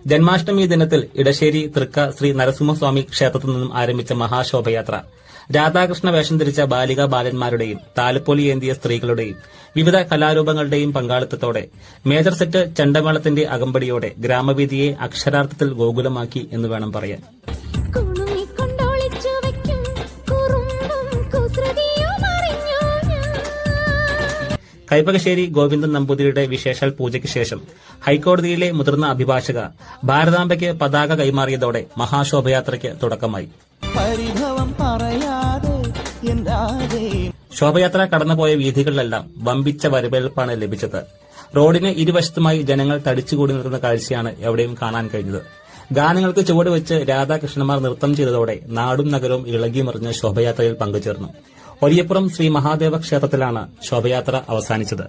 ജന്മാഷ്ടമി ദിനത്തിൽ ഇടശ്ശേരി തൃക്ക ശ്രീ നരസിംഹസ്വാമി ക്ഷേത്രത്തിൽ നിന്നും ആരംഭിച്ച മഹാശോഭയാത്ര രാധാകൃഷ്ണ വേഷം ധരിച്ച ബാലികാ ബാലന്മാരുടെയും താലപ്പൊലി ഏന്തിയ സ്ത്രീകളുടെയും വിവിധ കലാരൂപങ്ങളുടെയും പങ്കാളിത്തത്തോടെ മേജർ സെറ്റ് ചെണ്ടമേളത്തിന്റെ അകമ്പടിയോടെ ഗ്രാമവീഥിയെ അക്ഷരാർത്ഥത്തിൽ ഗോകുലമാക്കി എന്ന് വേണം പറയാൻ. കൈപ്പകശ്ശേരി ഗോവിന്ദൻ നമ്പൂതിരിയുടെ വിശേഷാൽ പൂജയ്ക്ക് ശേഷം ഹൈക്കോടതിയിലെ മുതിർന്ന അഭിഭാഷക ഭാരതാംബയ്ക്ക് പതാക കൈമാറിയതോടെ മഹാശോഭയാത്രയ്ക്ക് തുടക്കമായി. ശോഭയാത്ര കടന്നുപോയ വീഥികളിലെല്ലാം വമ്പിച്ച വരവേൽപ്പാണ് ലഭിച്ചത്. റോഡിന് ഇരുവശത്തുമായി ജനങ്ങൾ തടിച്ചുകൂടി നിൽക്കുന്ന കാഴ്ചയാണ് എവിടെയും കാണാൻ കഴിഞ്ഞത്. ഗാനങ്ങൾക്ക് ചുവടുവെച്ച് രാധാകൃഷ്ണന്മാർ നൃത്തം ചെയ്തതോടെ നാടും നഗരവും ഇളകിമറിഞ്ഞ് ശോഭയാത്രയിൽ പങ്കുചേർന്നു. ഒരിയപ്പുറം ശ്രീ മഹാദേവ ക്ഷേത്രത്തിലാണ് ശോഭയാത്ര അവസാനിച്ചത്.